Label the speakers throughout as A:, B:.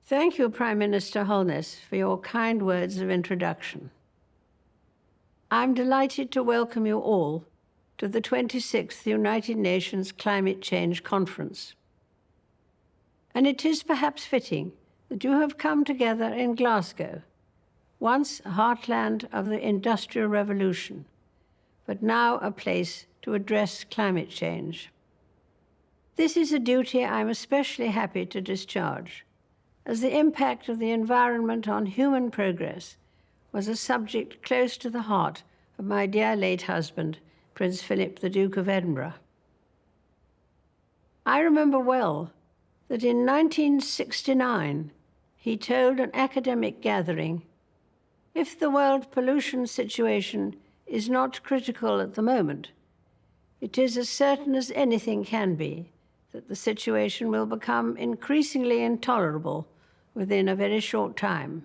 A: Thank you, Prime Minister Holness, for your kind words of introduction. I'm delighted to welcome you all to the 26th United Nations Climate Change Conference. And it is perhaps fitting that you have come together in Glasgow, once a heartland of the Industrial Revolution, but now a place to address climate change. This is a duty I'm especially happy to discharge, as the impact of the environment on human progress was a subject close to the heart of my dear late husband, Prince Philip, the Duke of Edinburgh. I remember well that in 1969, he told an academic gathering, "If the world pollution situation is not critical at the moment, it is as certain as anything can be that the situation will become increasingly intolerable within a very short time.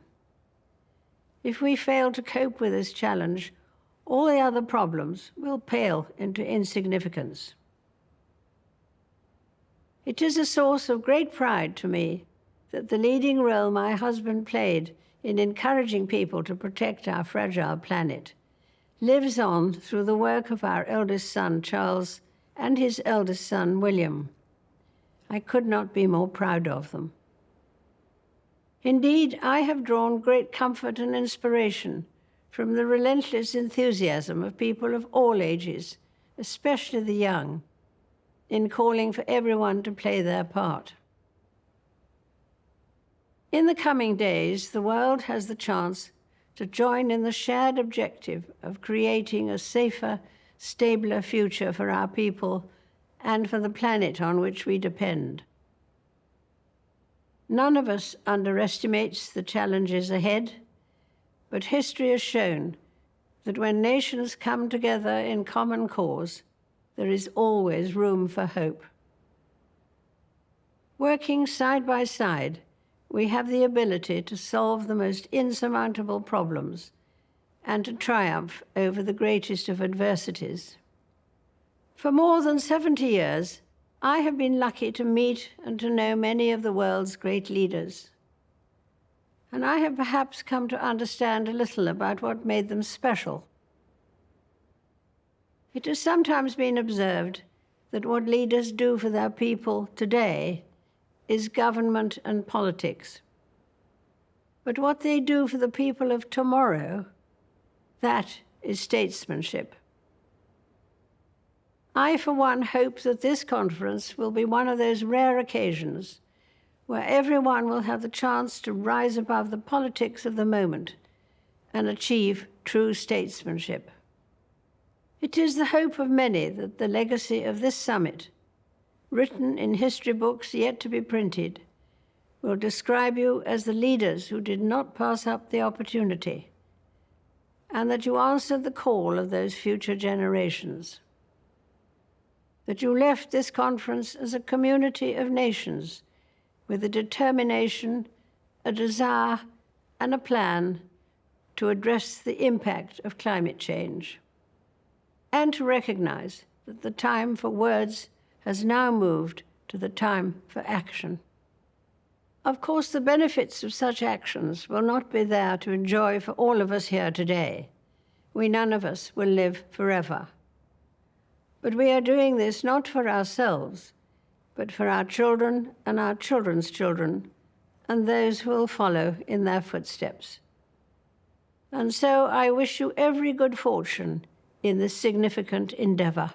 A: If we fail to cope with this challenge, all the other problems will pale into insignificance." It is a source of great pride to me that the leading role my husband played in encouraging people to protect our fragile planet lives on through the work of our eldest son, Charles, and his eldest son, William. I could not be more proud of them. Indeed, I have drawn great comfort and inspiration from the relentless enthusiasm of people of all ages, especially the young, in calling for everyone to play their part. In the coming days, the world has the chance to join in the shared objective of creating a safer, stabler future for our people and for the planet on which we depend. None of us underestimates the challenges ahead, but history has shown that when nations come together in common cause, there is always room for hope. Working side by side, we have the ability to solve the most insurmountable problems and to triumph over the greatest of adversities. For more than 70 years, I have been lucky to meet and to know many of the world's great leaders. And I have perhaps come to understand a little about what made them special. It has sometimes been observed that what leaders do for their people today is government and politics. But what they do for the people of tomorrow, that is statesmanship. I, for one, hope that this conference will be one of those rare occasions where everyone will have the chance to rise above the politics of the moment and achieve true statesmanship. It is the hope of many that the legacy of this summit, written in history books yet to be printed, will describe you as the leaders who did not pass up the opportunity, and that you answered the call of those future generations. That you left this conference as a community of nations with a determination, a desire, and a plan to address the impact of climate change, and to recognize that the time for words has now moved to the time for action. Of course, the benefits of such actions will not be there to enjoy for all of us here today. We none of us will live forever. But we are doing this not for ourselves, but for our children and our children's children, and those who will follow in their footsteps. And so I wish you every good fortune in this significant endeavor.